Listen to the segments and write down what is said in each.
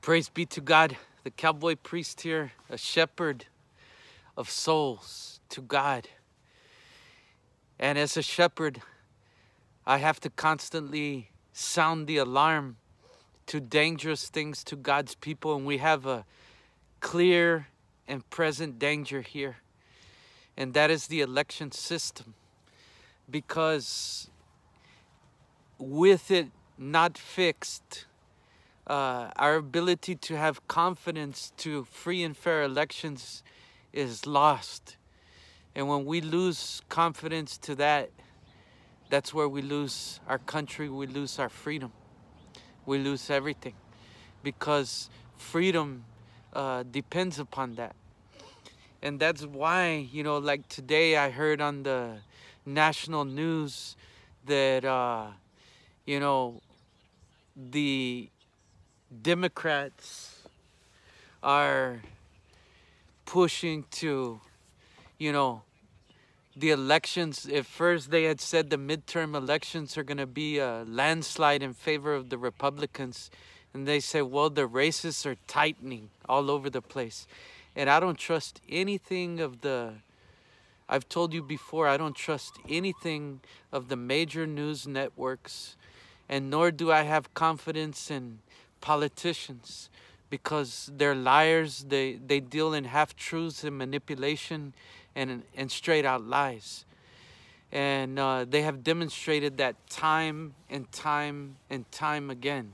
Praise be to God, the cowboy priest here, a shepherd of souls to God. And as a shepherd, I have to constantly sound the alarm to dangerous things to God's people. And we have a clear and present danger here. And that is the election system. Because with it not fixed, our ability to have confidence to free and fair elections is lost. And when we lose confidence to that, that's where we lose our country, we lose our freedom. We lose everything. Because freedom depends upon that. And that's why, like today I heard on the national news that, the Democrats are pushing to, the elections. At first they had said the midterm elections are going to be a landslide in favor of the Republicans. And they say, well, the races are tightening all over the place. And I don't trust anything of I've told you before, I don't trust anything of the major news networks. And nor do I have confidence in politicians, because they're liars. They deal in half-truths and manipulation and straight out lies. And they have demonstrated that time and time and time again.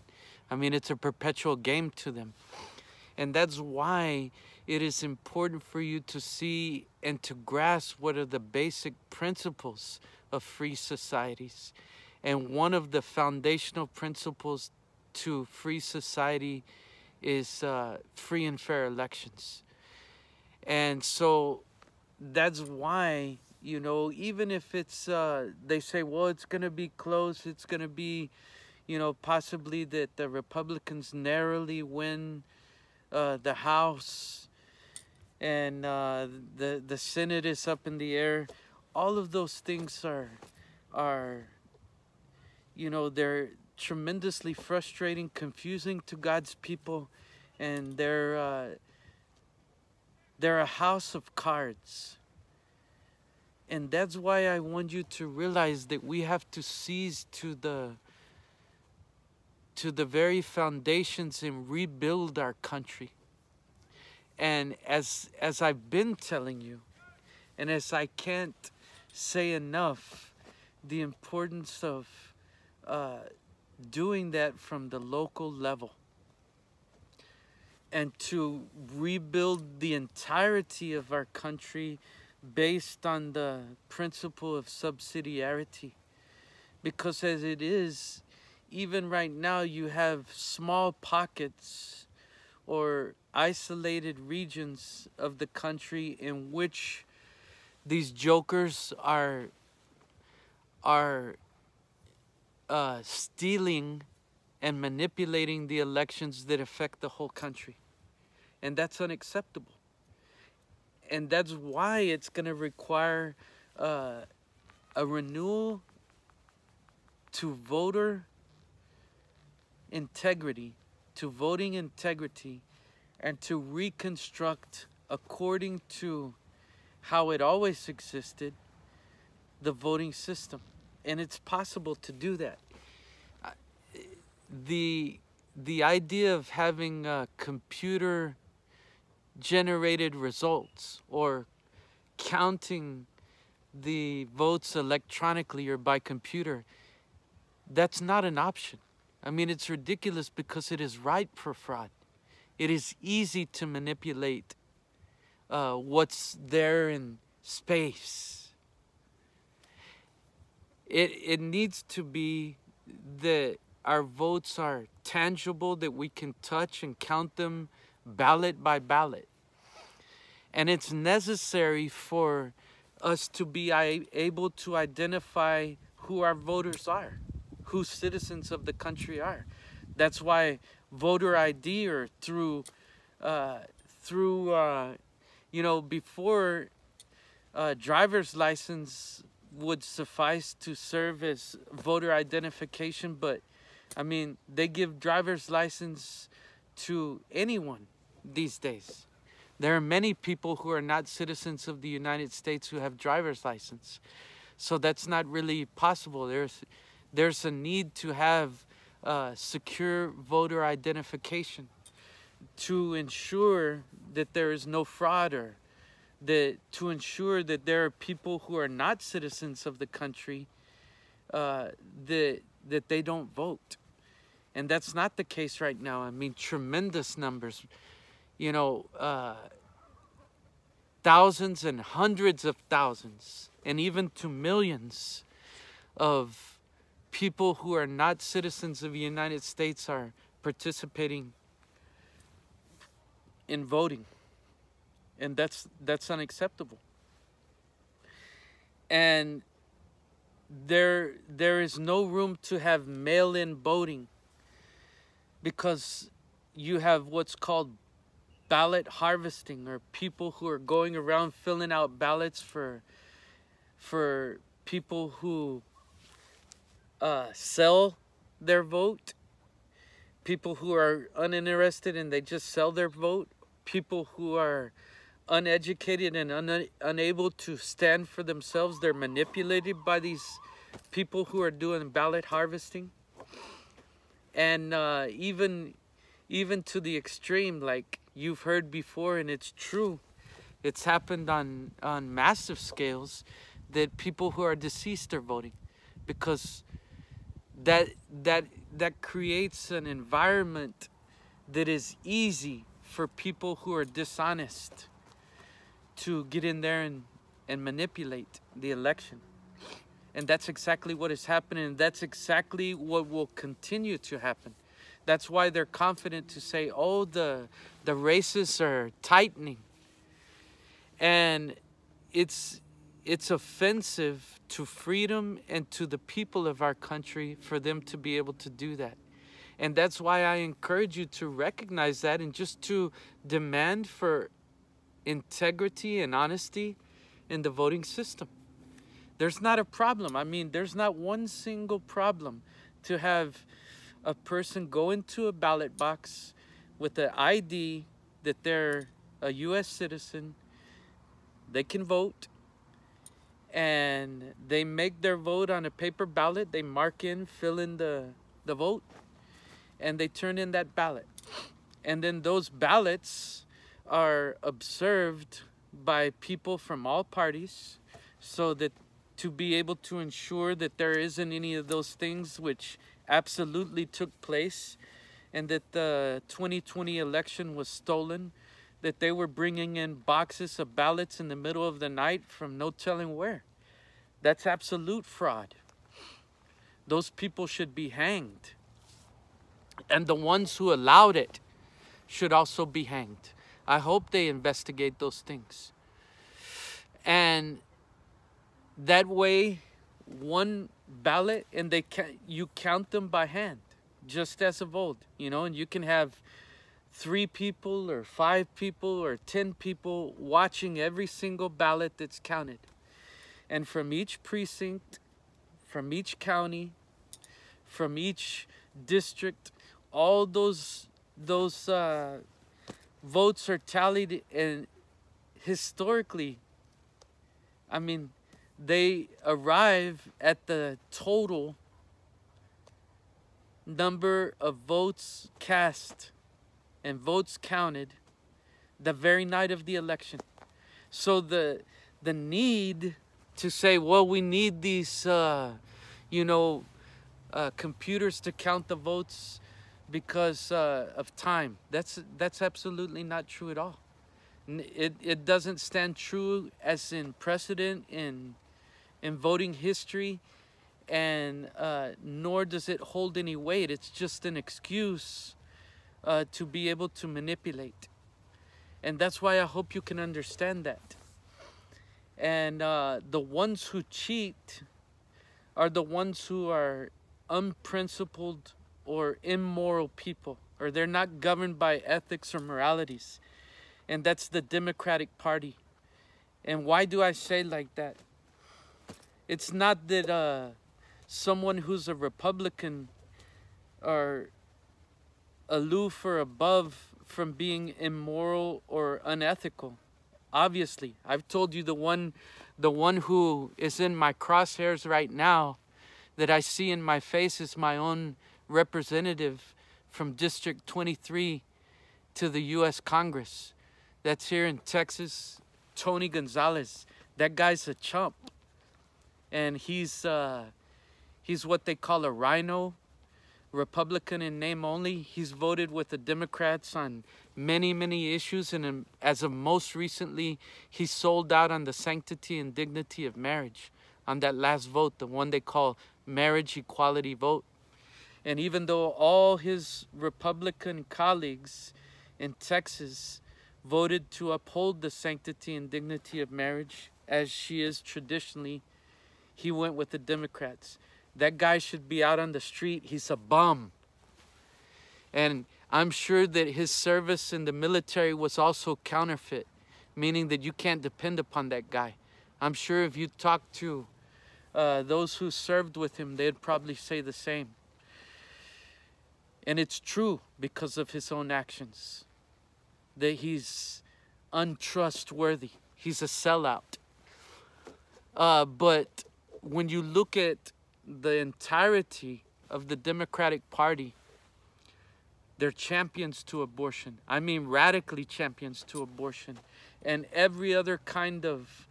I mean, it's a perpetual game to them. And that's why it is important for you to see and to grasp what are the basic principles of free societies. And one of the foundational principles to free society is free and fair elections. And so that's why, even if it's, they say, well, it's going to be close, it's going to be, possibly that the Republicans narrowly win the House and the Senate is up in the air. All of those things are they're tremendously frustrating, confusing to God's people, and they're a house of cards. And that's why I want you to realize that we have to seize to the very foundations and rebuild our country. And as I've been telling you, and as I can't say enough, the importance of doing that from the local level, and to rebuild the entirety of our country based on the principle of subsidiarity. Because as it is, even right now, you have small pockets or isolated regions of the country in which these jokers are stealing and manipulating the elections that affect the whole country. And that's unacceptable. And that's why it's going to require a renewal to voter integrity, to voting integrity, and to reconstruct according to how it always existed, the voting system. And it's possible to do that. The idea of having computer generated results or counting the votes electronically or by computer, that's not an option. I mean, it's ridiculous because it is ripe for fraud. It is easy to manipulate what's there in space. It needs to be that our votes are tangible, that we can touch and count them ballot by ballot. And it's necessary for us to be able to identify who our voters are, who citizens of the country are. That's why voter ID, or through before driver's license would suffice to serve as voter identification, but I mean, they give driver's license to anyone these days. There are many people who are not citizens of the United States who have driver's license. So that's not really possible. There's a need to have secure voter identification to ensure that there is no fraud, or to ensure that there are people who are not citizens of the country that they don't vote. And that's not the case right now. I mean, tremendous numbers, you know, thousands and hundreds of thousands, and even to millions of people who are not citizens of the United States are participating in voting. And that's unacceptable. And there is no room to have mail-in voting, because you have what's called ballot harvesting, or people who are going around filling out ballots for people who sell their vote, people who are uninterested and they just sell their vote, people who are uneducated and unable to stand for themselves. They're manipulated by these people who are doing ballot harvesting. And even to the extreme, like you've heard before, and it's true, it's happened on massive scales, that people who are deceased are voting, because that creates an environment that is easy for people who are dishonest to get in there and manipulate the election. And that's exactly what is happening, and that's exactly what will continue to happen. That's why they're confident to say, oh, the races are tightening. And it's offensive to freedom and to the people of our country for them to be able to do that. And that's why I encourage you to recognize that, and just to demand for integrity and honesty in the voting system. There's not a problem. I mean, there's not one single problem to have a person go into a ballot box with an ID that they're a U.S. citizen, they can vote, and they make their vote on a paper ballot. They mark in, fill in the vote, and they turn in that ballot. And then those ballots are observed by people from all parties, so that to be able to ensure that there isn't any of those things which absolutely took place, and that the 2020 election was stolen, that they were bringing in boxes of ballots in the middle of the night from no telling where. That's absolute fraud. Those people should be hanged. And the ones who allowed it should also be hanged. I hope they investigate those things. And that way, one ballot, and you count them by hand, just as of old, you know, and you can have 3 people or 5 people or 10 people watching every single ballot that's counted. And from each precinct, from each county, from each district, all those votes are tallied, and historically, I mean, they arrive at the total number of votes cast and votes counted the very night of the election. So the need to say, well, we need these, computers to count the votes because of time. That's absolutely not true at all. It doesn't stand true as in precedent in voting history, and nor does it hold any weight. It's just an excuse to be able to manipulate. And that's why I hope you can understand that. And the ones who cheat are the ones who are unprincipled or immoral people, or they're not governed by ethics or moralities. And that's the Democratic Party. And why do I say like that? It's not that someone who's a Republican aloof or above from being immoral or unethical. Obviously, I've told you the one who is in my crosshairs right now that I see in my face is my own representative from District 23 to the U.S. Congress. That's here in Texas, Tony Gonzalez. That guy's a chump. And he's what they call a rhino, Republican in name only. He's voted with the Democrats on many, many issues. And as of most recently, he sold out on the sanctity and dignity of marriage on that last vote, the one they call marriage equality vote. And even though all his Republican colleagues in Texas voted to uphold the sanctity and dignity of marriage as she is traditionally, he went with the Democrats. That guy should be out on the street. He's a bum. And I'm sure that his service in the military was also counterfeit, meaning that you can't depend upon that guy. I'm sure if you talk to those who served with him, they'd probably say the same. And it's true because of his own actions, that he's untrustworthy. He's a sellout. But when you look at the entirety of the Democratic Party, they're champions to abortion. I mean, radically champions to abortion. And every other kind of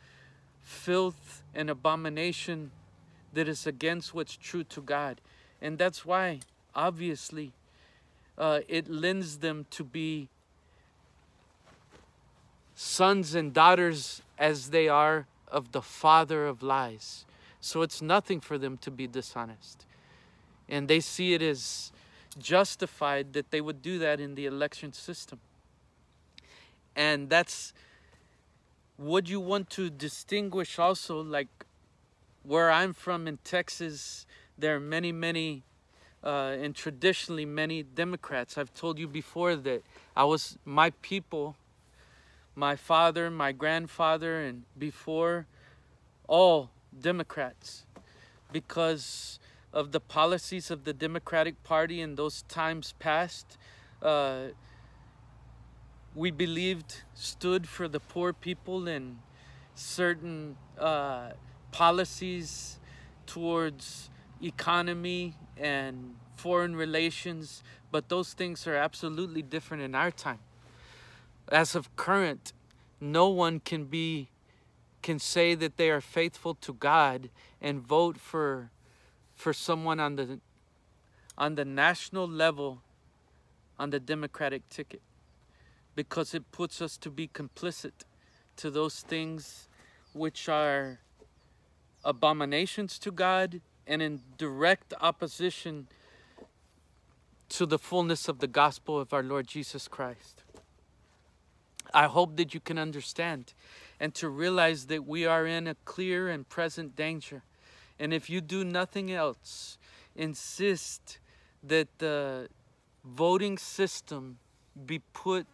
filth and abomination that is against what's true to God. And that's why, obviously, it lends them to be sons and daughters as they are of the father of lies. So it's nothing for them to be dishonest. And they see it as justified that they would do that in the election system. And that's what you want to distinguish also, like where I'm from in Texas, there are many, and traditionally many Democrats. I've told you before that my people, my father, my grandfather, and before, all Democrats, because of the policies of the Democratic Party in those times past. We believed stood for the poor people and certain policies towards economy and foreign relations, but those things are absolutely different in our time. As of current, no one can say that they are faithful to God and vote for someone on the national level on the Democratic ticket, because it puts us to be complicit to those things which are abominations to God and in direct opposition to the fullness of the gospel of our Lord Jesus Christ. I hope that you can understand and to realize that we are in a clear and present danger. And if you do nothing else, insist that the voting system be put